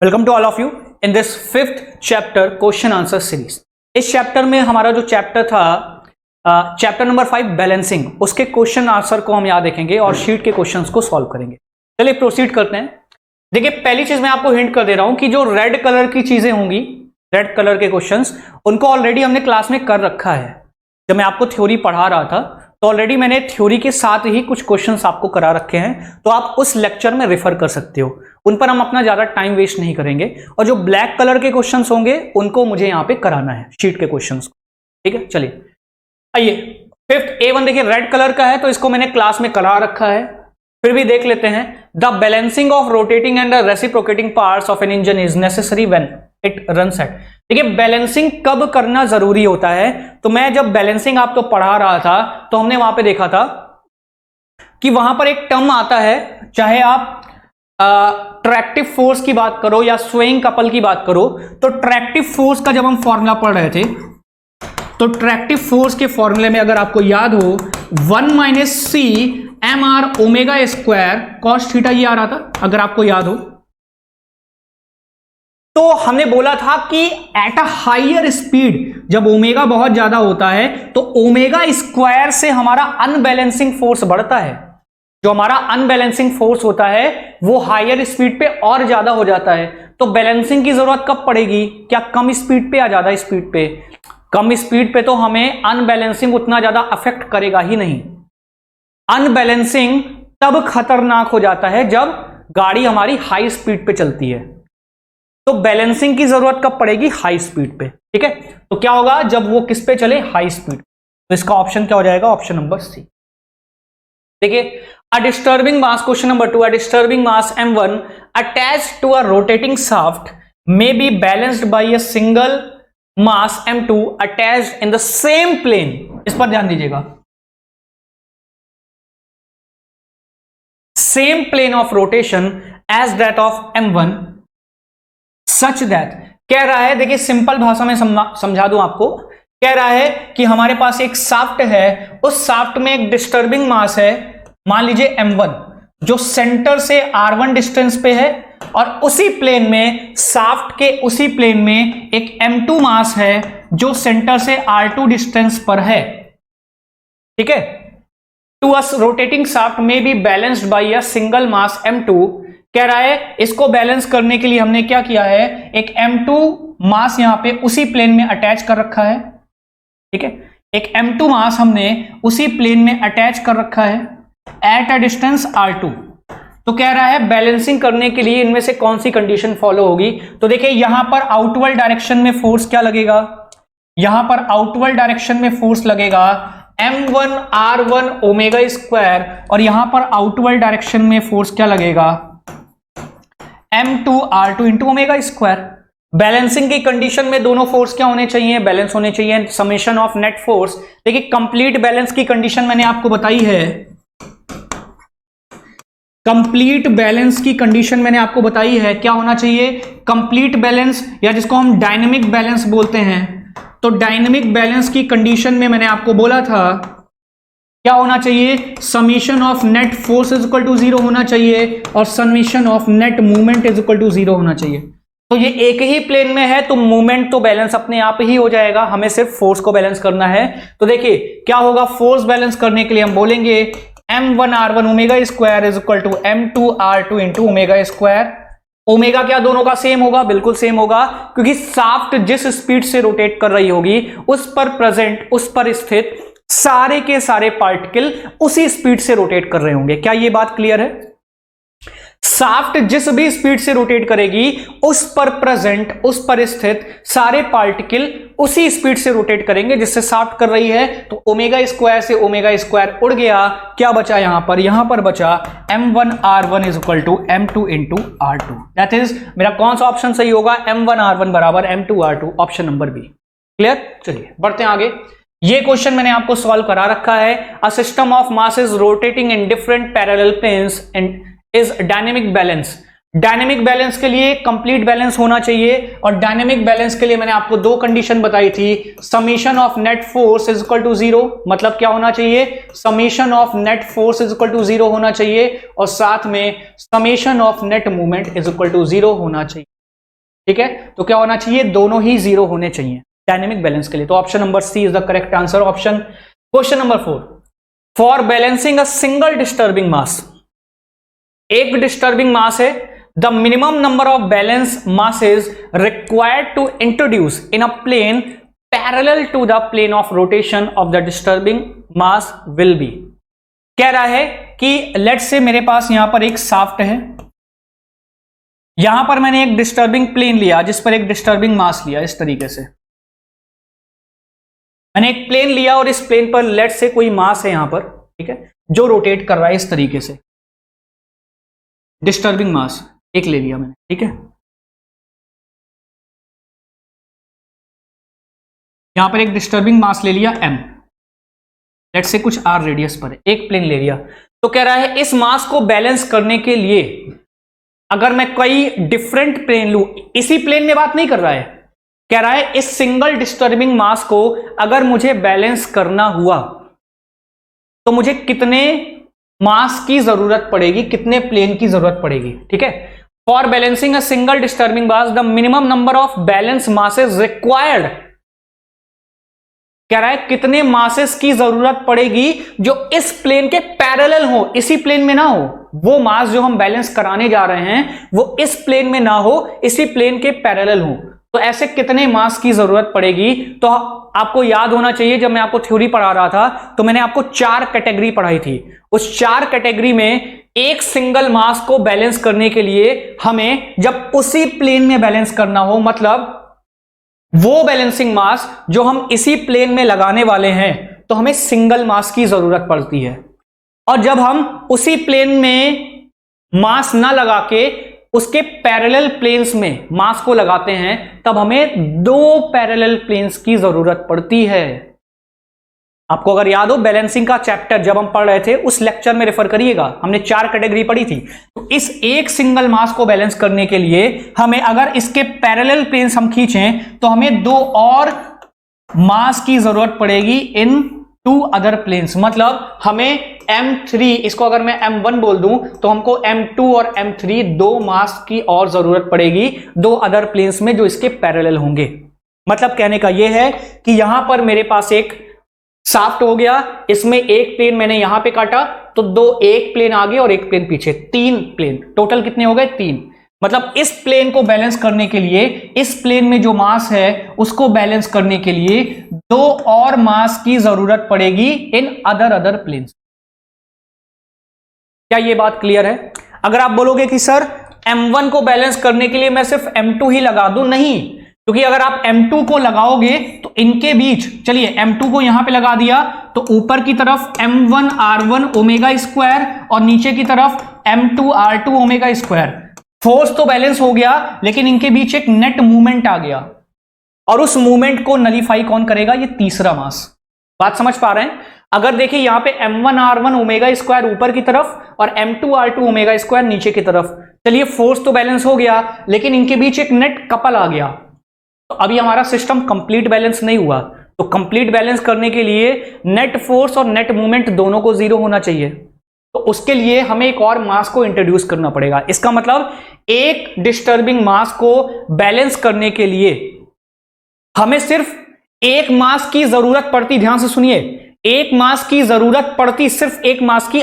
Welcome to all of you in this fifth chapter question answer series. इस chapter में हमारा जो chapter था चैप्टर नंबर 5 बैलेंसिंग, उसके क्वेश्चन आंसर को हम याद रखेंगे और शीट के क्वेश्चंस को सॉल्व करेंगे। चलिए प्रोसीड करते हैं। देखिए पहली चीज मैं आपको हिंट कर दे रहा हूं कि जो रेड कलर की चीजें होंगी, रेड कलर के क्वेश्चंस, उनको ऑलरेडी हमने क्लास में कर रखा है। जब मैं आपको थ्योरी पढ़ा रहा था तो ऑलरेडी मैंने थ्योरी के साथ ही कुछ क्वेश्चंस आपको करा रखे हैं, तो आप उस लेक्चर में रेफर कर सकते हो। उन पर हम अपना ज्यादा टाइम वेस्ट नहीं करेंगे और जो ब्लैक कलर के क्वेश्चंस होंगे उनको मुझे यहां पे कराना है, शीट के क्वेश्चंस को। ठीक है, चलिए आइए फिफ्थ A1 देखिए रेड कलर का है तो इसको मैंने क्लास में करा रखा है, फिर भी देख लेते हैं। The balancing of rotating and reciprocating parts of an engine is necessary when it runs at. देखिए बैलेंसिंग कब करना जरूरी होता है, तो मैं जब बैलेंसिंग आपको पढ़ा रहा था तो हमने वहां पे देखा था कि वहां पर एक टर्म आता है, चाहे आप ट्रैक्टिव फोर्स की बात करो या स्वेइंग कपल की बात करो, तो ट्रैक्टिव फोर्स का जब हम फॉर्मूला पढ़ रहे थे तो ट्रैक्टिव फोर्स के फॉर्मूले में अगर आपको याद हो 1 - c mr omega square cos theta ये आ रहा था, अगर आपको याद हो। तो हमने बोला था कि एट अ हायर स्पीड जब ओमेगा बहुत ज्यादा होता है तो ओमेगा स्क्वायर से हमारा अनबैलेंसिंग फोर्स बढ़ता है। जो हमारा अनबैलेंसिंग फोर्स होता है वो हायर स्पीड पे और ज्यादा हो जाता है। तो बैलेंसिंग की जरूरत कब पड़ेगी, क्या कम स्पीड पे या ज्यादा स्पीड पे? कम स्पीड पे तो हमें अनबैलेंसिंग उतना ज्यादा अफेक्ट करेगा ही नहीं। अनबैलेंसिंग तब खतरनाक हो जाता है जब गाड़ी हमारी हाई स्पीड पे चलती है। तो बैलेंसिंग की जरूरत कब पड़ेगी? हाई स्पीड पे। ठीक है, तो क्या होगा जब वो किस पे चले? High speed. तो इसका ऑप्शन क्या हो जाएगा? Option number C. देखिए a disturbing mass, question number 2, a disturbing mass m1 attached to a rotating shaft may be balanced by a single mass m2 attached in the same plane. इस पर ध्यान दीजिएगा, same plane of rotation as that of m1 such that. कह रहा है, देखिए simple भाषा में समझा दूं आपको, कह रहा है कि हमारे पास एक शाफ्ट है, उस शाफ्ट में एक डिस्टर्बिंग मास है, मान लीजिए m1, जो सेंटर से r1 डिस्टेंस पे है, और उसी प्लेन में, शाफ्ट के उसी प्लेन में एक m2 मास है जो सेंटर से r2 डिस्टेंस पर है। ठीक है, टू अ रोटेटिंग शाफ्ट में B balanced by a single mass m2। कह रहा है इसको बैलेंस करने के लिए हमने क्या किया है, एक m2 मास यहां पे उसी प्लेन में अटैच कर रखा है। ठीक है, एक m2 मास हमने उसी प्लेन में अटैच कर रखा है एट अ डिस्टेंस r2। तो कह रहा है बैलेंसिंग करने के लिए इनमें से कौन सी कंडीशन फॉलो होगी। तो देखिए यहां पर आउटवर्ड डायरेक्शन में फोर्स क्या लगेगा, यहां पर आउटवर्ड डायरेक्शन में फोर्स लगेगा m1 r1 ओमेगा स्क्वायर, और यहां पर आउटवर्ड डायरेक्शन में फोर्स क्या लगेगा, m2 r2 into omega square. Balancing की कंडीशन में दोनों फोर्स क्या होने चाहिए? बैलेंस होने चाहिए, समेशन ऑफ नेट फोर्स। देखिए कंप्लीट बैलेंस की कंडीशन मैंने आपको बताई है, कंप्लीट बैलेंस की कंडीशन मैंने आपको बताई है, क्या होना चाहिए? कंप्लीट बैलेंस, या जिसको हम डायनेमिक बैलेंस बोलते हैं। तो डायनेमिक बैलेंस की कंडीशन में मैंने आपको बोला था क्या होना चाहिए, summation of net force is equal to 0 होना चाहिए और summation of net movement is equal to 0 होना चाहिए। तो ये एक ही प्लेन में है तो मूवमेंट तो बैलेंस अपने आप ही हो जाएगा, हमें सिर्फ फोर्स को बैलेंस करना है। तो देखिए क्या होगा, फोर्स बैलेंस करने के लिए हम बोलेंगे m1 r1 omega square is equal to m2 r2 into omega square. Omega क्या दोनों का सेम होगा? बिल्कुल सेम होगा, क्योंकि शाफ्ट जिस स्पीड से रोटेट कर रही होगी उस पर स्थित सारे के सारे पार्टिकल उसी स्पीड से रोटेट कर रहे होंगे। क्या ये बात क्लियर है? शाफ्ट जिस भी स्पीड से रोटेट करेगी उस पर स्थित सारे पार्टिकल उसी स्पीड से रोटेट करेंगे जिससे शाफ्ट कर रही है। तो ओमेगा स्क्वायर से ओमेगा स्क्वायर उड़ गया, क्या बचा यहां पर बचा m1 r1 is equal to m2 into r2। That is मेरा कौन सा ऑप्शन सही होगा? m1 r1 बराबर m2 r2, option number B. Clear? चलिए बढ़ते हैं आगे। ये क्वेश्चन मैंने आपको सॉल्व करा रखा है। A system of masses rotating in different parallel planes and is dynamic balance. Dynamic balance के लिए कंप्लीट बैलेंस होना चाहिए, और डायनेमिक बैलेंस के लिए मैंने आपको दो कंडीशन बताई थी, summation of net force is equal to 0, मतलब क्या होना चाहिए, summation of net force is equal to 0 होना चाहिए, और साथ में summation of net movement is equal to 0 होना चाहिए। ठीक है, तो क्या होना चाहिए, दोनों ही 0 होने चाहिए डायनेमिक बैलेंस के लिए। तो option number C is the correct answer. Option question number 4, for balancing a single disturbing mass, एक डिस्टर्बिंग मास है, the minimum number of balance masses required to introduce in a plane parallel to the plane of rotation of the disturbing mass will be. कह रहा है कि let's say मेरे पास यहां पर एक शाफ्ट है, यहां पर मैंने एक डिस्टर्बिंग प्लेन लिया जिस पर एक डिस्टर्बिंग मास लिया, इस तरीके से मैंने एक प्लेन लिया और इस प्लेन पर लेट्स से कोई मास है यहां पर, ठीक है, जो रोटेट कर रहा है इस तरीके से, डिस्टर्बिंग मास एक ले लिया मैंने, ठीक है। यहां पर एक डिस्टर्बिंग मास ले लिया m, लेट्स से कुछ r रेडियस पर है, एक प्लेन ले लिया। तो कह रहा है इस मास को बैलेंस करने के लिए अगर मैं कई डिफरेंट प्लेन लूं, इसी प्लेन में बात नहीं कर रहा है, कह रहा है इस सिंगल डिस्टर्बिंग मास को अगर मुझे बैलेंस करना हुआ तो मुझे कितने मास की जरूरत पड़ेगी, कितने प्लेन की जरूरत पड़ेगी, ठीक है। For balancing a single disturbing mass the minimum number of balance masses required, कह रहा है कितने मासेस की जरूरत पड़ेगी जो इस प्लेन के पैरेलल हो, इसी प्लेन में ना हो, वो मास जो हम बैलेंस कराने जा रहे हैं वो इस प्लेन में ना हो, इसी प्लेन के पैरेलल हो। तो ऐसे कितने मास की जरूरत पड़ेगी, तो आपको याद होना चाहिए जब मैं आपको थ्योरी पढ़ा रहा था तो मैंने आपको 4 कैटेगरी पढ़ाई थी। उस 4 कैटेगरी में एक सिंगल मास को बैलेंस करने के लिए हमें जब उसी प्लेन में बैलेंस करना हो, मतलब वो बैलेंसिंग मास जो हम इसी प्लेन में लगाने वाले हैं, तो हमें सिंगल मास की जरूरत पड़ती है। और जब हम उसी प्लेन में मास ना लगा के उसके पैरेलल प्लेन्स में मास को लगाते हैं तब हमें 2 पैरेलल प्लेन्स की जरूरत पड़ती है। आपको अगर याद हो बैलेंसिंग का चैप्टर जब हम पढ़ रहे थे उस लेक्चर में रेफर करिएगा, हमने 4 कैटेगरी पढ़ी थी। तो इस एक सिंगल मास को बैलेंस करने के लिए हमें अगर इसके पैरेलल प्लेन्स हम खींचें तो हमें 2 और मास की जरूरत पड़ेगी इन 2 अदर प्लेन्स। मतलब हमें m3, इसको अगर मैं m1 बोल दूं तो हमको m2 और m3 2 मास की और जरूरत पड़ेगी 2 अदर प्लेन्स में जो इसके पैरेलल होंगे। मतलब कहने का यह है कि यहां पर मेरे पास एक शाफ्ट हो गया, इसमें एक प्लेन मैंने यहां पे काटा तो 2, एक प्लेन आगे और एक प्लेन पीछे, 3 प्लेन, टोटल कितने हो गए 3। मतलब इस प्लेन को बैलेंस करने के लिए इस प्लेन में जो मास है उसको बैलेंस करने के लिए 2 और मास की जरूरत पड़ेगी इन अदर प्लेन्स। क्या ये बात क्लियर है? अगर आप बोलोगे कि सर m1 को बैलेंस करने के लिए मैं सिर्फ m2 ही लगा दूं, नहीं, क्योंकि अगर आप m2 को लगाओगे तो इनके बीच, चलिए m2 को यहां पे लगा दिया तो ऊपर की तरफ m1 r1 ओमेगा स्क्वायर और नीचे की तरफ m2 r2 omega square, force तो बैलेंस हो गया लेकिन इनके बीच एक नेट मूवमेंट आ गया और उस मूवमेंट को नलीफाई कौन करेगा? ये तीसरा मास। बात समझ पा रहे हैं? अगर देखिए यहां पे m1 r1 ओमेगा स्क्वायर ऊपर की तरफ और m2 r2 ओमेगा स्क्वायर नीचे की तरफ, चलिए फोर्स तो बैलेंस हो गया लेकिन इनके बीच एक नेट कपल आ गया, तो अभी हमारा सिस्टम कंप्लीट बैलेंस नहीं हुआ। तो कंप्लीट बैलेंस करने के लिए नेट फोर्स और नेट मूवमेंट दोनों को 0 होना चाहिए, तो उसके लिए हमें एक और मास को इंट्रोड्यूस करना पड़ेगा। इसका मतलब एक डिस्टर्बिंग मास को बैलेंस करने के लिए हमें सिर्फ एक मास की जरूरत पड़ती, ध्यान से सुनिए, एक मास की जरूरत पड़ती, सिर्फ एक मास की,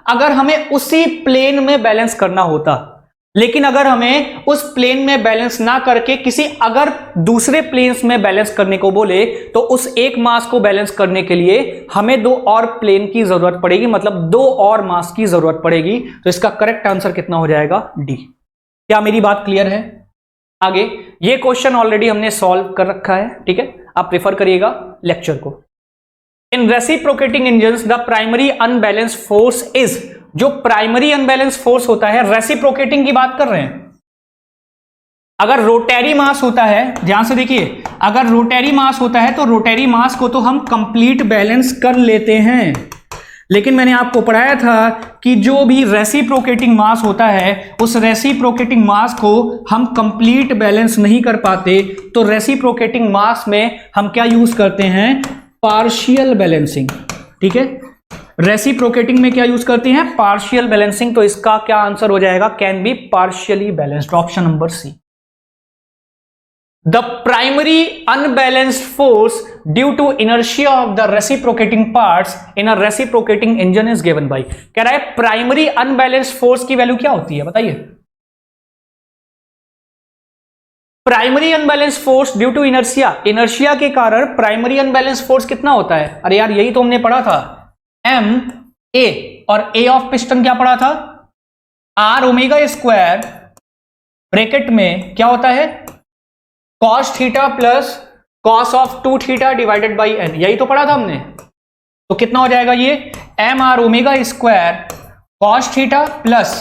अगर हमें उसी प्लेन में बैलेंस करना होता। लेकिन अगर हमें उस प्लेन में बैलेंस ना करके किसी अगर दूसरे प्लेन्स में बैलेंस करने को बोले तो उस एक मास को बैलेंस करने के लिए हमें 2 और प्लेन की जरूरत पड़ेगी, मतलब 2 और मास की जरूरत पड़ेगी। तो इसका करेक्ट आंसर कितना हो जाएगा? डी। क्या मेरी बात क्लियर है? आगे ये क्वेश्चन ऑलरेडी हमने सॉल्व कर रखा है, ठीक है, आप प्रेफर करिएगा लेक्चर को। In reciprocating engines the primary unbalanced force is, जो प्राइमरी अनबैलेंस फोर्स होता है, रेसिप्रोकेटिंग की बात कर रहे हैं। अगर रोटेरी मास होता है, ध्यान से देखिए, अगर रोटेरी मास होता है तो रोटेरी मास को तो हम कंप्लीट बैलेंस कर लेते हैं, लेकिन मैंने आपको पढ़ाया था कि जो भी रेसिप्रोकेटिंग मास होता है उस रेसिप्रोकेटिंग मास को हम कंप्लीट बैलेंस नहीं कर पाते। तो रेसिप्रोकेटिंग मास में हम क्या यूज करते हैं? पार्शियल बैलेंसिंग, ठीक है। रेसिप्रोकेटिंग में क्या यूज करते हैं? Partial balancing. तो इसका क्या आंसर हो जाएगा? Can be partially balanced, option number C. The primary unbalanced force due to inertia of the reciprocating parts in a reciprocating engine is given by. कह रहा है प्राइमरी अनबैलेंस्ड फोर्स की value क्या होती है, बताइए। Primary unbalance force due to inertia, inertia के कारण प्राइमरी अनबैलेंस फोर्स कितना होता है? अरे यार यही तो हमने पढ़ा था, एम ए, और ए ऑफ पिस्टन क्या पढ़ा था? आर ओमेगा स्क्वायर ब्रैकेट में क्या होता है? Cos theta plus cos of 2 theta divided by N, यही तो पढ़ा था हमने। तो कितना हो जाएगा ये? M R omega square cos theta plus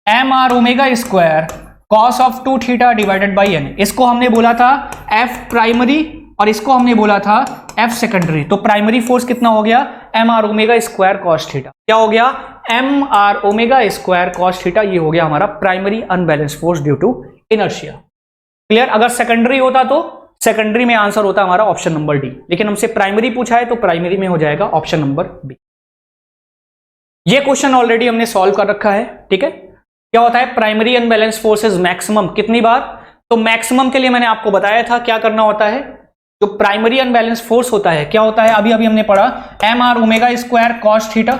M R omega square cos of 2 theta divided by N. इसको हमने बोला था एफ प्राइमरी और इसको हमने बोला था एफ सेकेंडरी। तो प्राइमरी फोर्स कितना हो गया? M R omega square cos theta. क्या हो गया? M R omega square cos theta. ये हो गया हमारा primary unbalance force due to inertia. Clear? अगर सेकेंडरी होता तो सेकेंडरी में आंसर होता हमारा ऑप्शन नंबर डी, लेकिन हमसे प्राइमरी पूछा है तो प्राइमरी में हो जाएगा ऑप्शन नंबर बी। ये क्वेश्चन ऑलरेडी हमने सॉल्व कर रखा है, ठीक है। क्या होता है? प्राइमरी अनबैलेंस फोर्सेस मैक्सिमम कितनी बार? तो मैक्सिमम के लिए मैंने आपको बताया था क्या करना होता है। जो प्राइमरी अनबैलेंस फोर्स होता है क्या होता है? अभी अभी हमने पढ़ा M R omega square cos theta.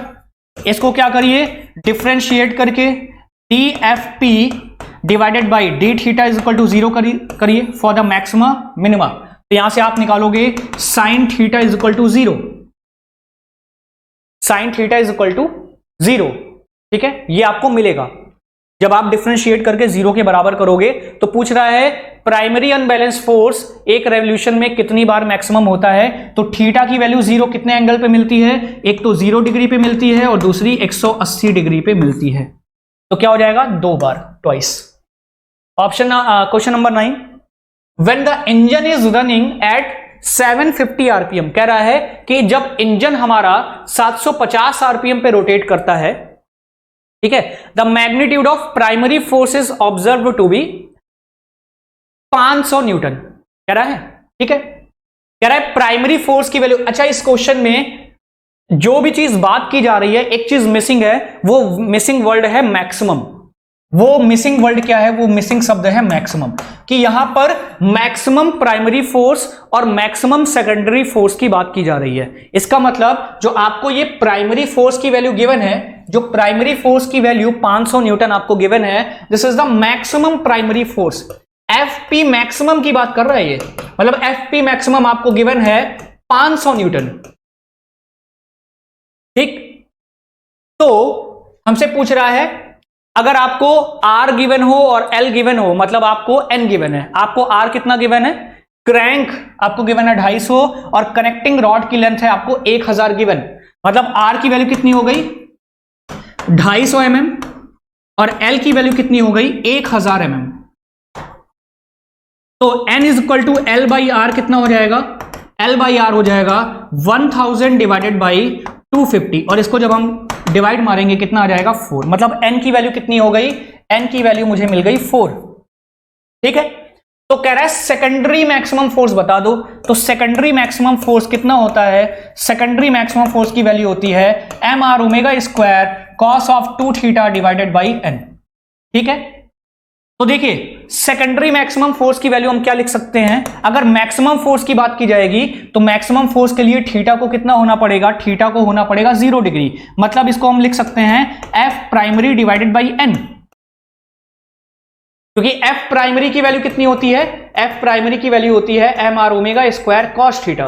इसको क्या करिए? डिफ्रेंशिएट करके D F P divided by D theta is equal to 0 करिए फॉर द मैक्सिमा मिनिमा। तो यहां से आप निकालोगे sine theta is equal to 0, sine theta is equal to 0, ठीक है। ये आपको मिलेगा जब आप डिफरेंशिएट करके 0 के बराबर करोगे। तो पूछ रहा है प्राइमरी अनबैलेंस फोर्स एक रेवोल्यूशन में कितनी बार मैक्सिमम होता है। तो थीटा की वैल्यू 0 कितने एंगल पे मिलती है? एक तो 0 डिग्री पे मिलती है और दूसरी 180 डिग्री पे मिलती है। तो क्या हो जाएगा? 2 बार, twice. Option question number 9, when the engine is running at 750 RPM. कह रहा है कि जब इंजन हमारा 750 आरपीएम पे रोटेट करता है, ठीक है, the magnitude of primary force is observe to be 500 newton. कह रहा है, ठीक है, कह रहा है प्राइमरी फोर्स की वैल्यू। अच्छा, इस क्वेश्चन में जो भी चीज बात की जा रही है, एक चीज मिसिंग है, वो मिसिंग वर्ड है मैक्सिमम। वो मिसिंग वर्ड क्या है? वो मिसिंग शब्द है मैक्सिमम। कि यहां पर मैक्सिमम प्राइमरी फोर्स और मैक्सिमम सेकेंडरी फोर्स की बात की जा रही है। इसका मतलब जो आपको ये प्राइमरी फोर्स की वैल्यू गिवन है, जो प्राइमरी फोर्स की वैल्यू 500 न्यूटन आपको गिवन है, this is the maximum primary force. FP maximum की बात कर रहा है ये, मतलब एफपी मैक्सिमम आपको गिवन है 500 न्यूटन, ठीक। तो हमसे पूछ रहा है अगर आपको R गिवन हो और L गिवन हो, मतलब आपको N गिवन है। आपको R कितना गिवन है? क्रैंक आपको गिवन है 250 और कनेक्टिंग रॉड की लेंथ है आपको 1000 गिवन। मतलब R की वैल्यू कितनी हो गई? 250 mm और L की वैल्यू कितनी हो गई? 1000 mm। तो N is equal to L by R कितना हो जाएगा? L बाई आर हो जाएगा 1000 डिवाइडेड बाई 250 और इसको जब हम डिवाइड मारेंगे कितना आ जाएगा? 4। मतलब n की वैल्यू कितनी हो गई? n की वैल्यू मुझे मिल गई 4, ठीक है। तो कह रहा है सेकेंडरी मैक्सिमम फोर्स बता दो। तो सेकेंडरी मैक्सिमम फोर्स कितना होता है? सेकेंडरी मैक्सिमम फोर्स की वैल्यू होती है M R omega square cos of 2 theta divided by n, ठीक है। तो देखिए सेकेंडरी मैक्सिमम फोर्स की वैल्यू हम क्या लिख सकते हैं? अगर मैक्सिमम फोर्स की बात की जाएगी तो मैक्सिमम फोर्स के लिए थीटा को कितना होना पड़ेगा? थीटा को होना पड़ेगा 0 डिग्री। मतलब इसको हम लिख सकते हैं F primary divided by N, क्योंकि एफ प्राइमरी की वैल्यू कितनी होती है? एफ प्राइमरी की वैल्यू होती है M R omega square cos theta,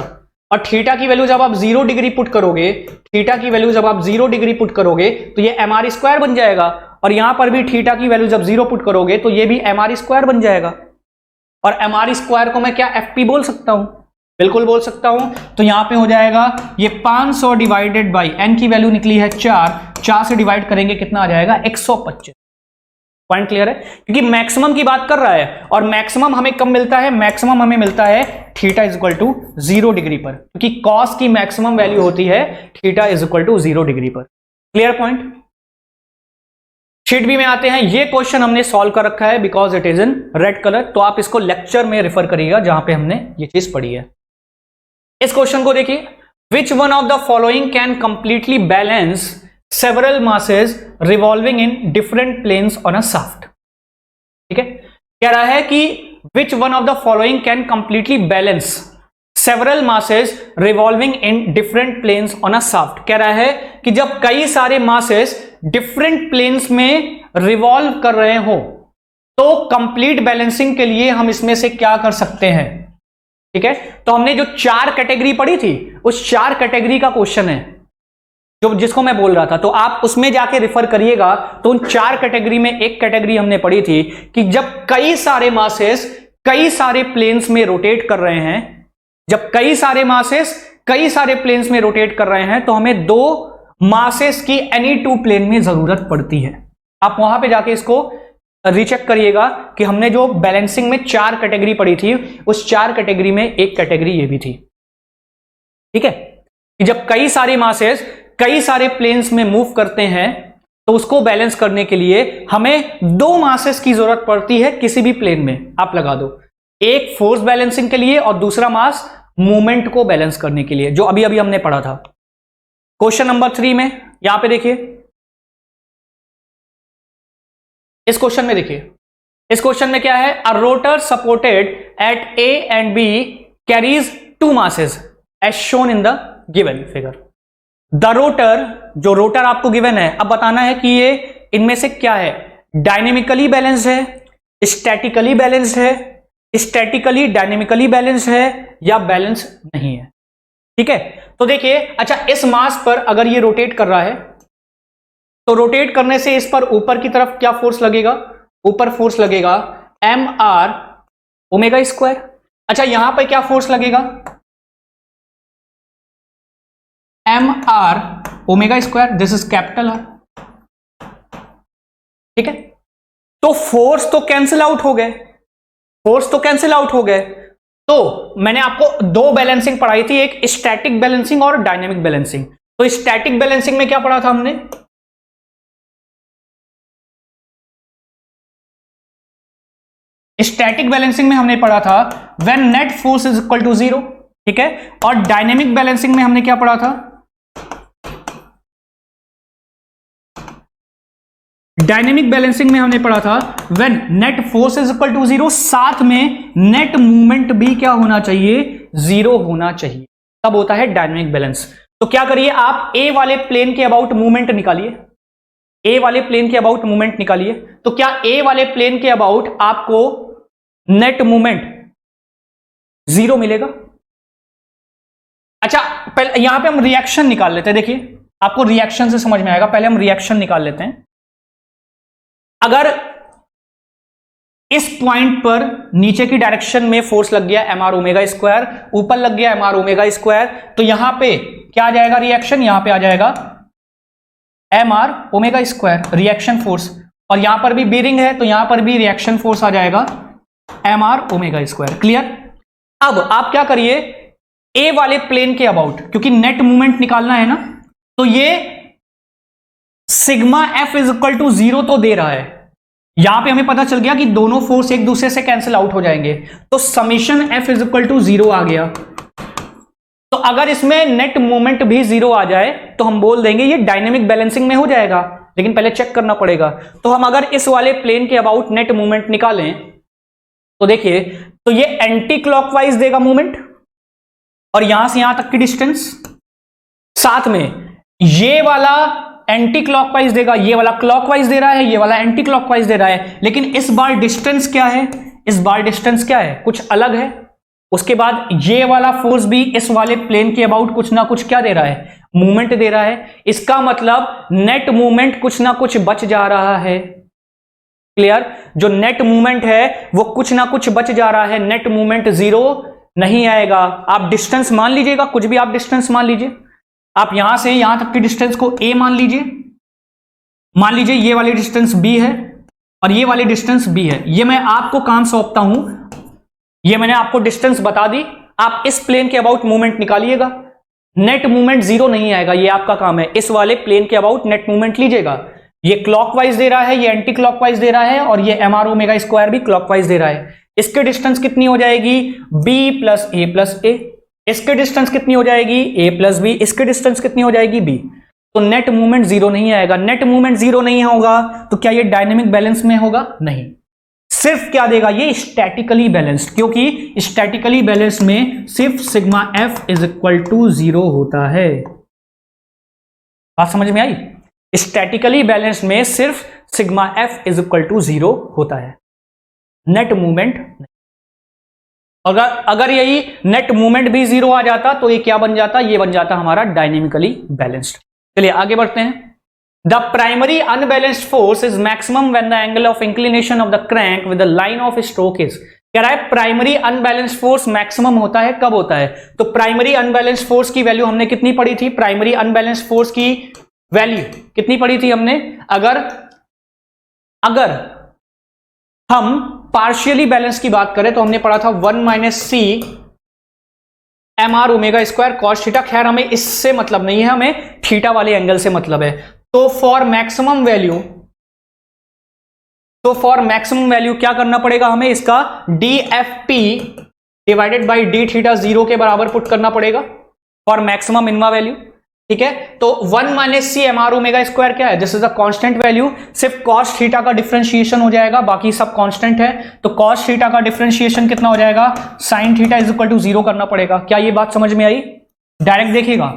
और थीटा की वैल्यू जब आप 0 डिग्री पुट करोगे, थीटा की वैल्यू जब आप 0 डिग्री पुट करोगे तो ये एम आर स्क्वायर बन जाएगा। और यहां पर भी थीटा की वैल्यू जब 0 पुट करोगे तो ये भी एम आर स्क्वायर बन जाएगा। और एम आर स्क्वायर को मैं क्या एफ पी बोल सकता हूं? बिल्कुल बोल सकता हूं। तो यहां पे हो जाएगा ये 500 डिवाइडेड बाई एन की वैल्यू निकली है 4 से डिवाइड करेंगे कितना आ जाएगा? 125। पॉइंट क्लियर है? क्योंकि मैक्सिमम की बात कर रहा है और मैक्सिमम हमें कब मिलता है? मैक्सिमम हमें मिलता है theta is equal to 0 degree पर, क्योंकि कॉस की मैक्सिमम वैल्यू होती है theta is equal to 0 degree पर। Clear point? शीट बी में आते हैं। ये क्वेश्चन हमने सॉल्व कर रखा है because it is in red colour, तो आप इसको लेक्चर में रेफर करिएगा जहां पे हमने ये चीज पढ़ी है। इस क्वेश्चन को देखिए, विच one of the following can completely balance several masses revolving in different planes on a shaft। ठीक है, कह रहा है कि which one of the following can completely balance several masses revolving in different planes on a shaft. कह रहा है कि जब कई सारे मासेस डिफरेंट प्लेन्स में रिवॉल्व कर रहे हो तो कंप्लीट बैलेंसिंग के लिए हम इसमें से क्या कर सकते हैं। ठीक है, तो हमने जो 4 कैटेगरी पढ़ी थी उस 4 कैटेगरी का क्वेश्चन है जो जिसको मैं बोल रहा था, तो आप उसमें जाके रिफर करिएगा। तो उन 4 कैटेगरी में एक कैटेगरी हमने पढ़ी थी कि जब कई सारे मासेस कई सारे प्लेन्स में रोटेट कर रहे हैं, जब कई सारे मासेस कई सारे प्लेन्स में रोटेट कर रहे हैं तो हमें 2 मासेस की एनी 2 प्लेन में जरूरत पड़ती है। आप वहां पे जाके इसको रीचेक करिएगा कि हमने जो बैलेंसिंग में 4 कैटेगरी पढ़ी थी उस 4 कैटेगरी में एक कैटेगरी ये भी थी। ठीक है, कि जब कई सारे मासेस कई सारे प्लेन्स में मूव करते हैं तो उसको बैलेंस करने के लिए हमें 2 मासेस की जरूरत पड़ती है किसी भी प्लेन में। आप लगा दो, एक फोर्स बैलेंसिंग के लिए और दूसरा मास मूवमेंट को बैलेंस करने के लिए, जो अभी अभी हमने पढ़ा था। क्वेश्चन नंबर 3 में यहां पे देखिए, इस क्वेश्चन में देखिए, इस क्वेश्चन में क्या है, a rotor supported at A and B carries 2 masses as shown in the given figure. The rotor, जो रोटर आपको गिवन है, अब बताना है कि ये इनमें से क्या है, डायनेमिकली बैलेंस्ड है, स्टैटिकली बैलेंस्ड है, स्टैटिकली डायनेमिकली बैलेंस्ड है या बैलेंस नहीं है। ठीक है, तो देखिए, अच्छा इस मास पर अगर ये रोटेट कर रहा है तो रोटेट करने से इस पर ऊपर की तरफ क्या फोर्स लगेगा, ऊपर फोर्स लगेगा mr ओमेगा स्क्वायर। अच्छा यहां पर क्या फोर्स लगेगा, mr omega square, this is capital R। ठीक है, तो फोर्स तो कैंसिल आउट हो गए, फोर्स तो कैंसिल आउट हो गए। तो मैंने आपको 2 बैलेंसिंग पढ़ाई थी, एक स्टैटिक बैलेंसिंग और डायनेमिक बैलेंसिंग। तो स्टैटिक बैलेंसिंग में क्या पढ़ा था हमने, स्टैटिक बैलेंसिंग में हमने पढ़ा था when net force is equal to 0। ठीक है, और डायनेमिक बैलेंसिंग में हमने क्या पढ़ा था, डायनेमिक बैलेंसिंग में हमने पढ़ा था when net force is equal to 0, साथ में नेट मूवमेंट भी क्या होना चाहिए, 0 होना चाहिए, तब होता है डायनेमिक बैलेंस। तो क्या करिए, आप ए वाले प्लेन के अबाउट मूवमेंट निकालिए, ए वाले प्लेन के अबाउट मूवमेंट निकालिए। तो क्या ए वाले प्लेन के अबाउट आपको नेट मूवमेंट 0 मिलेगा। अच्छा पहले यहां पे हम रिएक्शन निकाल लेते हैं, देखिए आपको रिएक्शन से समझ में आएगा, पहले हम रिएक्शन निकाल लेते हैं। अगर इस पॉइंट पर नीचे की डायरेक्शन में फोर्स लग गया mr ओमेगा स्क्वायर, ऊपर लग गया mr ओमेगा स्क्वायर, तो यहां पे क्या आ जाएगा रिएक्शन, यहां पे आ जाएगा mr omega square reaction force, और यहां पर भी बीरिंग है तो यहां पर भी रिएक्शन फोर्स आ जाएगा mr ओमेगा स्क्वायर। क्लियर। अब आप क्या करिए, ए वाले प्लेन के अबाउट, क्योंकि नेट मूवमेंट निकालना है ना, तो ये sigma F is equal to 0 तो दे रहा है, यहां पे हमें पता चल गया कि दोनों फोर्स एक दूसरे से कैंसिल आउट हो जाएंगे, तो summation F is equal to 0 आ गया। तो अगर इसमें नेट मूवमेंट भी 0 आ जाए तो हम बोल देंगे ये डायनेमिक बैलेंसिंग में हो जाएगा, लेकिन पहले चेक करना पड़ेगा। तो हम अगर इस वाले प्लेन के अबाउट नेट मूवमेंट निकालें तो देखिए, तो ये एंटी क्लॉकवाइज देगा मूवमेंट, और यहां से यहां तक की डिस्टेंस, साथ में ये वाला एंटी क्लॉकवाइज देगा, ये वाला क्लॉकवाइज दे रहा है, ये वाला एंटी क्लॉकवाइज दे रहा है, लेकिन इस बार डिस्टेंस क्या है, इस बार डिस्टेंस क्या है, कुछ अलग है। उसके बाद ये वाला फोर्स भी इस वाले प्लेन के अबाउट कुछ ना कुछ क्या दे रहा है, मूवमेंट दे रहा है। इसका मतलब नेट मूवमेंट कुछ ना कुछ बच जा रहा है। क्लियर। जो नेट मूवमेंट है वो कुछ ना कुछ बच जा रहा है, नेट मूवमेंट 0 नहीं आएगा। आप डिस्टेंस मान लीजिएगा, कुछ भी आप डिस्टेंस मान लीजिए, आप यहां से यहां तक की डिस्टेंस को a मान लीजिए, मान लीजिए ये वाली डिस्टेंस b है और ये वाली डिस्टेंस b है। ये मैं आपको काम सौंपता हूं, ये मैंने आपको डिस्टेंस बता दी, आप इस प्लेन के अबाउट मूवमेंट निकालिएगा। नेट मूवमेंट 0 नहीं आएगा, ये आपका काम है। इस वाले प्लेन के अबाउट नेट मूवमेंट लीजिएगा। ये क्लॉकवाइज दे रहा है, ये एंटी क्लॉकवाइज दे रहा है, और ये mr ओमेगा स्क्वायर भी क्लॉकवाइज दे रहा है। इसके डिस्टेंस कितनी हो जाएगी, b plus a plus a। इसके डिस्टेंस कितनी हो जाएगी, a प्लस b। इसके डिस्टेंस कितनी हो जाएगी, b। तो नेट मूवमेंट 0 नहीं आएगा। नेट मूवमेंट 0 नहीं होगा तो क्या ये डायनेमिक बैलेंस में होगा, नहीं। सिर्फ क्या देगा ये, स्टैटिकली बैलेंस्ड, क्योंकि स्टैटिकली बैलेंस्ड में सिर्फ sigma F is equal to 0 होता है। बात समझ में आई? स्टैटिकली बैलेंस्ड में सिर्फ sigma F is equal to 0 होता है, नेट मूवमेंट नहीं। अगर यही नेट मूवमेंट भी 0 आ जाता तो ये क्या बन जाता, ये बन जाता हमारा डायनेमिकली बैलेंस्ड। चलिए आगे बढ़ते हैं। The primary unbalanced force is maximum when the angle of inclination of the crank with the line of stroke is, कह रहा है प्राइमरी अनबैलेंस्ड फोर्स मैक्सिमम होता है, कब होता है? तो प्राइमरी अनबैलेंस्ड फोर्स की वैल्यू हमने कितनी पढ़ी थी? प्राइमरी अनबैलेंस्ड फोर्स की वैल्यू कितनी पढ़ी थी हमने? अगर हम पार्शियली बैलेंस की बात करें तो हमने पढ़ा था 1 minus C M R omega square cos theta. खैर हमें इससे मतलब नहीं है, हमें थीटा वाले एंगल से मतलब है। तो फॉर मैक्सिमम वैल्यू क्या करना पड़ेगा हमें? इसका D F P divided by D theta 0 के बराबर पुट करना पड़ेगा फॉर मैक्सिमम मिनिमा वैल्यू। ठीक है, तो 1 minus C M R omega square क्या है? This is a constant value, सिर्फ कॉस थीटा का डिफरेंशिएशन हो जाएगा, बाकी सब कांस्टेंट है। तो कॉस थीटा का डिफरेंशिएशन कितना हो जाएगा? Sine theta is equal to 0 करना पड़ेगा। क्या ये बात समझ में आई? डायरेक्ट देखिएगा,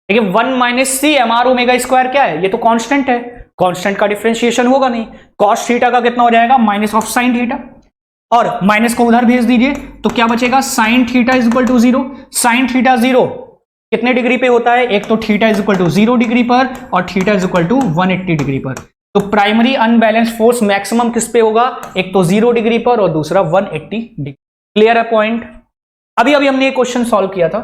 देखिए 1 minus C M R omega square क्या है? ये तो कांस्टेंट है, कांस्टेंट का डिफरेंशिएशन होगा नहीं। कॉस थीटा का कितना हो जाएगा? माइनस ऑफ साइन थीटा, और माइनस को उधर भेज दीजिए तो क्या बचेगा? Sine theta is equal to 0। Sine theta 0 कितने डिग्री पे होता है? एक तो theta is equal to 0 degree पर और theta is equal to 180 degree पर। तो प्राइमरी अनबैलेंस्ड फोर्स मैक्सिमम किस पे होगा? एक तो 0 डिग्री पर और दूसरा 180 डिग्री। क्लियर है पॉइंट? अभी हमने एक क्वेश्चन सॉल्व किया था।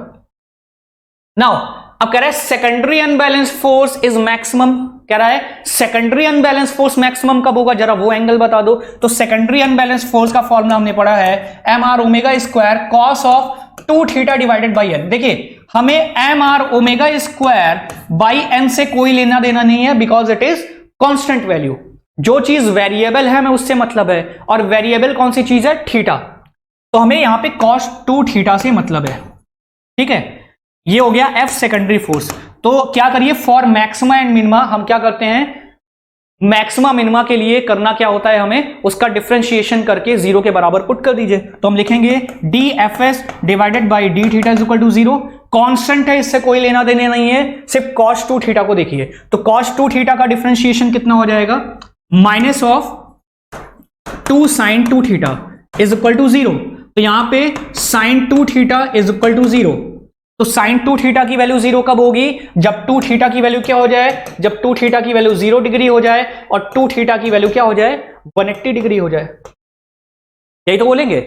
नाउ अब कह रहा है secondary unbalanced force is maximum, कह रहा है सेकेंडरी अनबैलेंस्ड फोर्स मैक्सिमम कब होगा? जरा वो एंगल बता दो। तो सेकेंडरी अनबैलेंस्ड फोर्स का फॉर्मूला हमने पढ़ा है M R omega square cos of 2 theta divided by N. देखिए हमें M R omega square by N से कोई लेना देना नहीं है, because it is constant value. जो चीज वेरिएबल है हमें उससे मतलब है, और वेरिएबल कौन सी चीज है? थीटा। तो हमें यहां पे cos 2 थीटा से मतलब है। ठीक है, ये हो गया एफ सेकेंडरी फोर्स। तो क्या करिए, फॉर मैक्सिमा एंड मिनिमा हम क्या करते हैं? मैक्सिमा मिनिमा के लिए करना क्या होता है हमें? उसका डिफरेंशिएशन करके 0 के बराबर पुट कर दीजिए। तो हम लिखेंगे D F S divided by D theta is equal to 0। Constant है, इससे कोई लेना देने नहीं है, सिर्फ cos 2 थीटा को देखिए। तो cos 2 थीटा का डिफरेंशिएशन कितना हो जाएगा? Minus of 2 sine 2 theta is equal to 0। तो यहां पे sine 2 theta is equal to 0। तो साइन 2 थीटा की वैल्यू 0 कब होगी? जब 2 थीटा की वैल्यू क्या हो जाए? जब 2 थीटा की वैल्यू 0 डिग्री हो जाए और 2 थीटा की वैल्यू क्या हो जाए? 180 डिग्री हो जाए। यही तो बोलेंगे,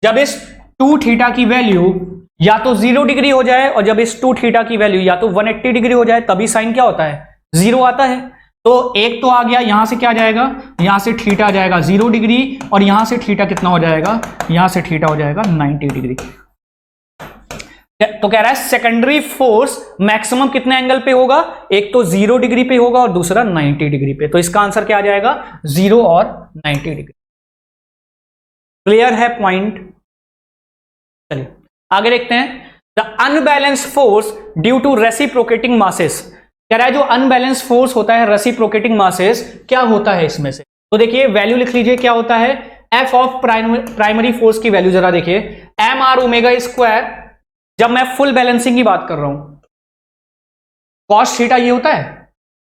जब इस 2 थीटा की वैल्यू या तो 0 डिग्री हो जाए और जब इस 2 थीटा की वैल्यू या तो 180 डिग्री हो जाए, तभी साइन क्या होता है? 0 आता है। तो एक तो आ गया, यहां से क्या आ जाएगा? यहां से थीटा आ जाएगा 0 डिग्री, और यहां से थीटा कितना हो जाएगा? यहां से थीटा हो जाएगा 90 डिग्री। तो कह रहा है सेकेंडरी फोर्स मैक्सिमम कितने एंगल पे होगा? एक तो 0 डिग्री पे होगा और दूसरा 90 डिग्री पे। तो इसका आंसर क्या आ जाएगा? 0 और 90 डिग्री। क्लियर है पॉइंट? चलिए आगे देखते हैं। The unbalanced force due to reciprocating masses, कह रहा है जो अनबैलेंस्ड फोर्स होता है रेसिप्रोकेटिंग मासेस, क्या होता है इसमें से? तो देखिए वैल्यू लिख लीजिए, क्या होता है? एफ ऑफ प्राइमरी फोर्स की वैल्यू जरा देखिए, एम आर ओमेगा स्क्वायर, जब मैं फुल बैलेंसिंग की बात कर रहा हूं, कॉस थीटा ये होता है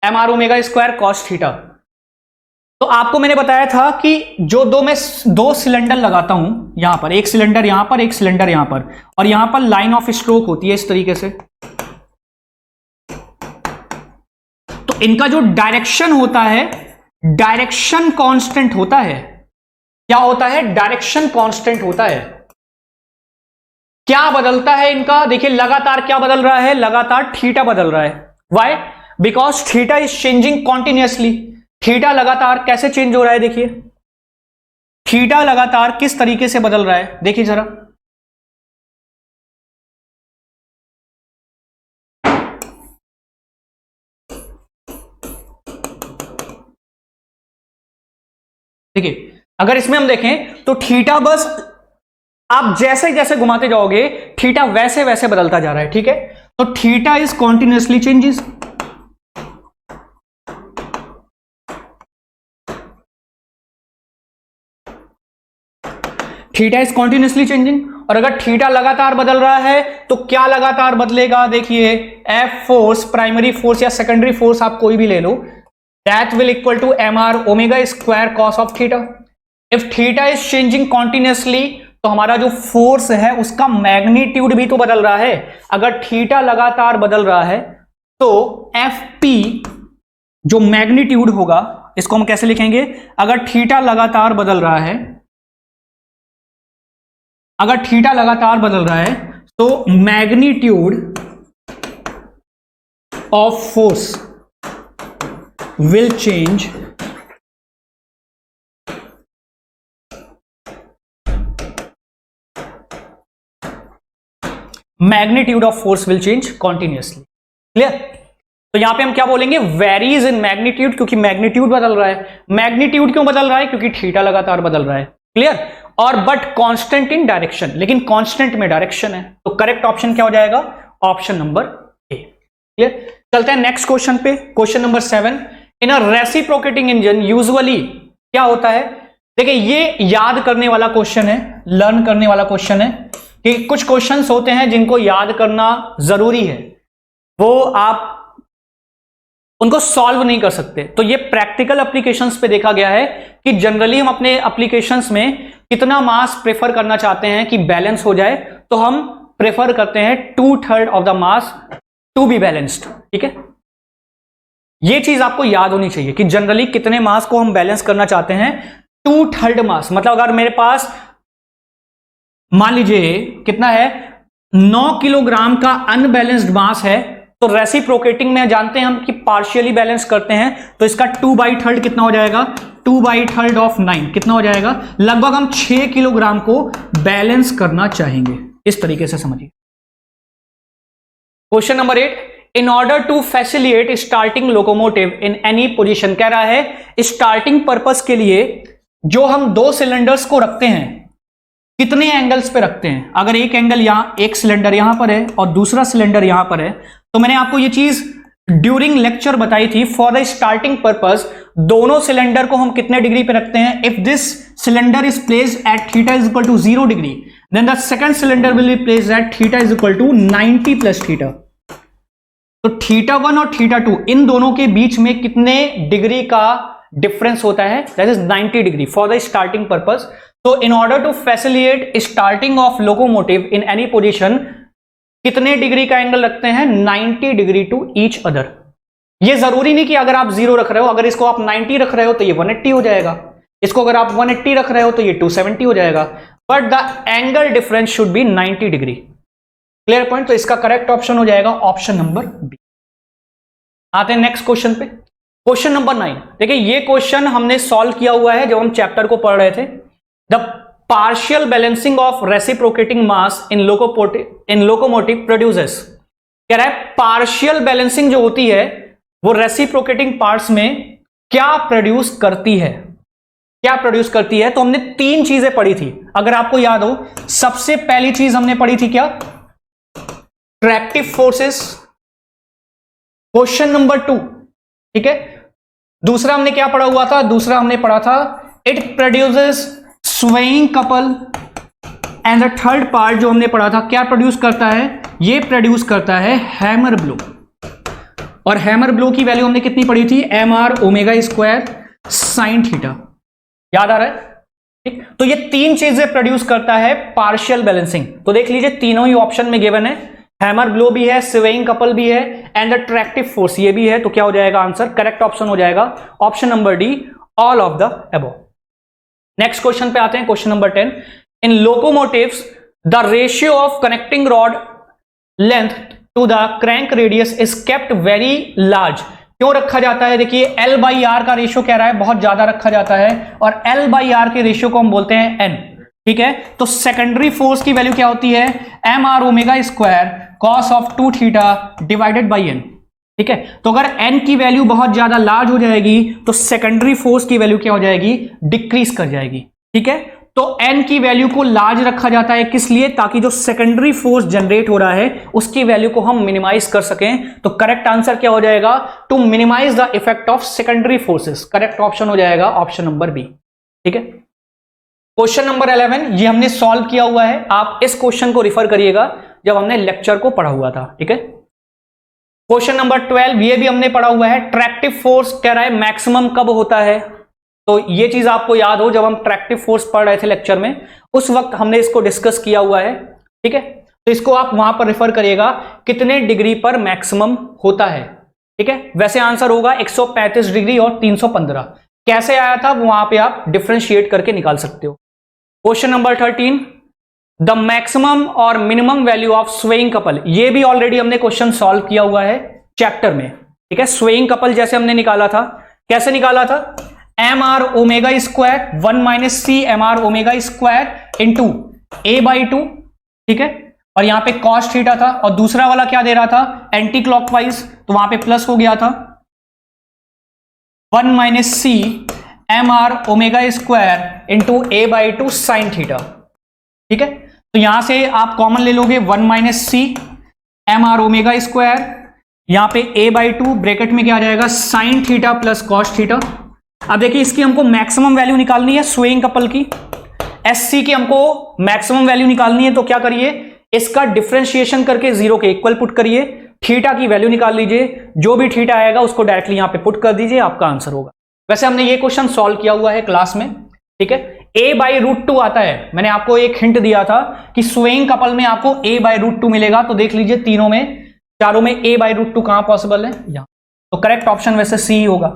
M R omega square cos theta. तो आपको मैंने बताया था कि जो मैं 2 सिलेंडर लगाता हूं, यहां पर एक सिलेंडर, यहां पर एक सिलेंडर, यहां पर, और यहां पर लाइन ऑफ स्ट्रोक होती है इस तरीके से। तो इनका जो डायरेक्शन होता है, डायरेक्शन कांस्टेंट होता है। क्या होता है? डायरेक्शन कांस्टेंट होता है। क्या बदलता है इनका? देखिए लगातार क्या बदल रहा है? लगातार थीटा बदल रहा है। Why? Because theta is changing continuously. Theta लगातार कैसे चेंज हो रहा है? देखिए थीटा लगातार किस तरीके से बदल रहा है, देखिए जरा। देखिए अगर इसमें हम देखें तो थीटा बस आप जैसे जैसे घुमाते जाओगे थीटा वैसे वैसे बदलता जा रहा है। ठीक है, तो theta is continuously changes. Theta is continuously changing, और अगर थीटा लगातार बदल रहा है तो क्या लगातार बदलेगा, देखिए एफ फोर्स, प्राइमरी फोर्स या सेकेंडरी फोर्स आप कोई भी ले लो, that will equal to M R omega square cos of theta. If theta is changing continuously तो हमारा जो फोर्स है उसका मैग्नीट्यूड भी तो बदल रहा है। अगर थीटा लगातार बदल रहा है तो एफ पी जो मैग्नीट्यूड होगा, इसको हम कैसे लिखेंगे, अगर थीटा लगातार बदल रहा है, अगर थीटा लगातार बदल रहा है तो magnitude of force will change magnitude of force will change continuously. Clear? तो यहां पे हम क्या बोलेंगे, वेरीज इन मैग्नीट्यूड, क्योंकि मैग्नीट्यूड बदल रहा है। मैग्नीट्यूड क्यों बदल रहा है, क्योंकि थीटा लगातार बदल रहा है। क्लियर? और बट कांस्टेंट इन डायरेक्शन, लेकिन कांस्टेंट में डायरेक्शन है, तो करेक्ट ऑप्शन क्या हो जाएगा, ऑप्शन नंबर ए। क्लियर? चलते हैं नेक्स्ट क्वेश्चन पे, question number 7। In a reciprocating engine usually क्या होता है, देखिए ये याद करने वाला क्वेश्चन है, लर्न करने वाला क्वेश्चन है, कि कुछ क्वेश्चंस होते हैं जिनको याद करना जरूरी है, वो आप उनको सॉल्व नहीं कर सकते। तो ये प्रैक्टिकल एप्लीकेशंस पे देखा गया है कि जनरली हम अपने एप्लीकेशंस में कितना मास प्रेफर करना चाहते हैं कि बैलेंस हो जाए, तो हम प्रेफर करते हैं 2/3 of the mass to be balanced. ठीक है, ये चीज आपको याद होनी चाहिए कि जनरली कितने मास को हम बैलेंस करना चाहते हैं, 2/3 मास। मतलब अगर मेरे पास मान लीजिए कितना है, 9 किलोग्राम का अनबैलेंस्ड मास है, तो रेसिप्रोकेटिंग में जानते हैं हम कि पार्शियली बैलेंस करते हैं, तो इसका 2/3 कितना हो जाएगा, 2/3 ऑफ 9 कितना हो जाएगा, लगभग हम 6 किलोग्राम को बैलेंस करना चाहेंगे। इस तरीके से समझिए। Question number 8, in order to facilitate starting locomotive in any position, कह रहा है स्टार्टिंग पर्पस के लिए जो हम 2 सिलेंडर्स को रखते हैं कितने एंगल्स पे रखते हैं। अगर एक एंगल यहां, एक सिलेंडर यहां पर है और दूसरा सिलेंडर यहां पर है, तो मैंने आपको ये चीज ड्यूरिंग लेक्चर बताई थी। फॉर द स्टार्टिंग पर्पस दोनों सिलेंडर को हम कितने डिग्री पे रखते हैं, if this cylinder is placed at theta is equal to 0 degree, then the second cylinder will be placed at theta is equal to 90 plus theta. तो θ1 और θ2 इन दोनों के बीच में कितने डिग्री का डिफरेंस होता है, that is 90 degree for the starting purpose. तो in order to facilitate starting of locomotive in any position कितने डिग्री का एंगल रखते हैं, 90 डिग्री टू ईच अदर। ये जरूरी नहीं कि अगर आप 0 रख रहे हो, अगर इसको आप 90 रख रहे हो तो ये 180 हो जाएगा, इसको अगर आप 180 रख रहे हो तो ये 270 हो जाएगा, but the angle difference should be 90 degree. Clear point? तो इसका करेक्ट ऑप्शन हो जाएगा ऑप्शन नंबर बी। आते हैं नेक्स्ट क्वेश्चन पे, क्वेश्चन नंबर 9। देखिए ये क्वेश्चन हमने सॉल्व किया हुआ है जब हम चैप्टर को पढ़ रहे थे। The partial balancing of reciprocating mass in locomotive produces, कह रहा है पार्शियल बैलेंसिंग जो होती है वो रेसिप्रोकेटिंग पार्ट्स में क्या प्रोड्यूस करती है, क्या प्रोड्यूस करती है। तो हमने 3 चीजें पढ़ी थी, अगर आपको याद हो। सबसे पहली चीज हमने पढ़ी थी क्या, ट्रैक्टिव फोर्सेस, क्वेश्चन नंबर 2। ठीक है, दूसरा हमने क्या पढ़ा हुआ था, दूसरा हमने पढ़ा था it produces swaying couple, and the third part जो हमने पढ़ा था क्या प्रोड्यूस करता है, ये प्रोड्यूस करता है हैमर ब्लो। और हैमर ब्लो की वैल्यू हमने कितनी पढ़ी थी, mr omega square sine theta. याद आ रहा है? ठीक, तो ये 3 चीजें प्रोड्यूस करता है पार्शियल बैलेंसिंग। तो देख लीजिए तीनों ही ऑप्शन में गिवन है, हैमर ब्लो भी है, स्वेइंग कपल भी है, एंड द ट्रैक्टिव फोर्स ये भी है। तो क्या हो जाएगा आंसर, करेक्ट ऑप्शन हो जाएगा option number D, all of the above. Next question पे आते हैं, question number 10। In locomotives the ratio of connecting rod length to the crank radius is kept very large. क्यों रखा जाता है, देखिए L/R का रेशियो कह रहा है बहुत ज्यादा रखा जाता है, और L/R के रेशियो को हम बोलते हैं n। ठीक है, तो सेकेंडरी फोर्स की वैल्यू क्या होती है, mr omega square cos of 2 theta divided by n। ठीक है, तो अगर n की वैल्यू बहुत ज्यादा लार्ज हो जाएगी तो सेकेंडरी फोर्स की वैल्यू क्या हो जाएगी, डिक्रीज कर जाएगी। ठीक है, तो n की वैल्यू को लार्ज रखा जाता है किस लिए, ताकि जो सेकेंडरी फोर्स जनरेट हो रहा है उसकी वैल्यू को हम मिनिमाइज कर सकें। तो करेक्ट आंसर क्या हो जाएगा, to minimize the effect of secondary forces. Correct option हो जाएगा ऑप्शन नंबर बी। ठीक है, क्वेश्चन नंबर 11 ये हमने सॉल्व किया हुआ है, आप इस क्वेश्चन को रिफर करिएगा जब हमने लेक्चर को पढ़ा हुआ था, ठीक है। क्वेश्चन नंबर 12 ये भी हमने पढ़ा हुआ है, ट्रैक्टिव फोर्स कह रहा है मैक्सिमम कब होता है। तो ये चीज आपको याद हो, जब हम ट्रैक्टिव फोर्स पढ़ रहे थे लेक्चर में उस वक्त हमने इसको डिस्कस किया हुआ है, ठीक है। तो इसको आप वहां पर रिफर करिएगा, कितने डिग्री पर मैक्सिमम होता है, ठीक है। वैसे आंसर होगा 135 डिग्री और 315। कैसे आया था वहां पे आप डिफरेंशिएट करके निकाल सकते हो। क्वेश्चन नंबर 13, द मैक्सिमम और minimum value of swaying couple, ये भी ऑलरेडी हमने क्वेश्चन सॉल्व किया हुआ है चैप्टर में, ठीक है। स्वेइंग कपल जैसे हमने निकाला था, कैसे निकाला था, M R omega square 1 minus C M R omega square into A by 2, ठीक है। और यहां पे कॉस थीटा था और दूसरा वाला क्या दे रहा था, एंटी क्लॉकवाइज, तो वहां पे प्लस हो गया था 1 minus C M R omega square into A by 2 sine theta, ठीक है। तो यहां से आप कॉमन ले लोगे 1 minus C M R omega square, यहां पे ए बाई 2 ब्रैकेट में क्या आ जाएगा, sine theta plus cos theta. अब देखिए इसकी हमको मैक्सिमम वैल्यू निकालनी है स्वेइंग कपल की, एससी की हमको मैक्सिमम वैल्यू निकालनी है। तो क्या करिए, इसका डिफरेंशिएशन करके 0 के इक्वल पुट करिए, थीटा की वैल्यू निकाल लीजिए, जो भी थीटा आएगा उसको डायरेक्टली यहां पे पुट कर दीजिए, आपका आंसर होगा। वैसे हमने ये क्वेश्चन सॉल्व किया हुआ है क्लास में, ठीक है। a बाई रूट 2 आता है, मैंने आपको एक हिंट दिया था कि स्वेइंग कपल में आपको a बाई रूट 2 मिलेगा। तो देख लीजिए तीनों में, चारों में a बाई रूट 2 कहां पॉसिबल है, यहां। तो करेक्ट ऑप्शन वैसे सी ही होगा।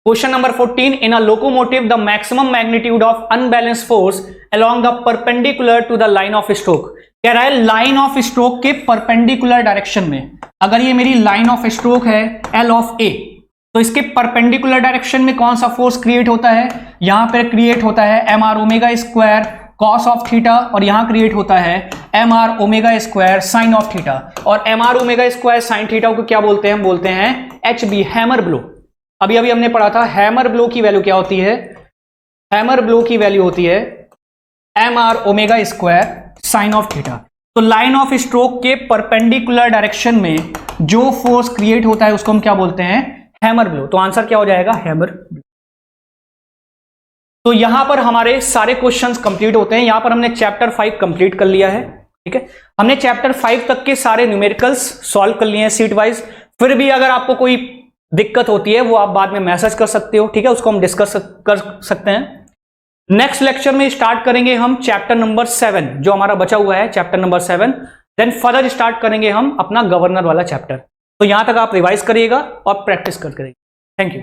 Question number 14, in a locomotive the maximum magnitude of unbalance force along the perpendicular to the line of stroke, कह रहा है लाइन ऑफ स्ट्रोक के परपेंडिकुलर डायरेक्शन में। अगर ये मेरी लाइन ऑफ स्ट्रोक है एल ऑफ ए, तो इसके परपेंडिकुलर डायरेक्शन में कौन सा फोर्स क्रिएट होता है, यहां पर क्रिएट होता है M R omega square cos of theta, और यहां क्रिएट होता है M R omega square sine of theta. और M R omega square sine theta को क्या बोलते हैं, हम बोलते हैं एच बी, हैमर ब्लो। अभी अभी हमने पढ़ा था हैमर ब्लो की वैल्यू क्या होती है, हैमर ब्लो की वैल्यू होती है M R omega square sine of theta. तो लाइन ऑफ स्ट्रोक के परपेंडिकुलर डायरेक्शन में जो फोर्स क्रिएट होता है उसको हम क्या बोलते हैं, हैमर ब्लो। तो आंसर क्या हो जाएगा, हैमर ब्लो। तो यहां पर हमारे सारे क्वेश्चंस कंप्लीट होते हैं। यहां पर हमने चैप्टर 5 कंप्लीट कर लिया है, ठीक है। हमने चैप्टर 5 तक के सारे न्यूमेरिकल्स सॉल्व कर लिए हैं सीट वाइज। फिर भी अगर आपको कोई दिक्कत होती है वो आप बाद में मैसेज कर सकते हो, ठीक है, उसको हम डिस्कस कर सकते हैं। नेक्स्ट लेक्चर में स्टार्ट करेंगे हम चैप्टर नंबर 7, जो हमारा बचा हुआ है chapter number 7। Then further start करेंगे हम अपना गवर्नर वाला चैप्टर। तो यहां तक आप रिवाइज करिएगा और प्रैक्टिस कर करिएगा। Thank you.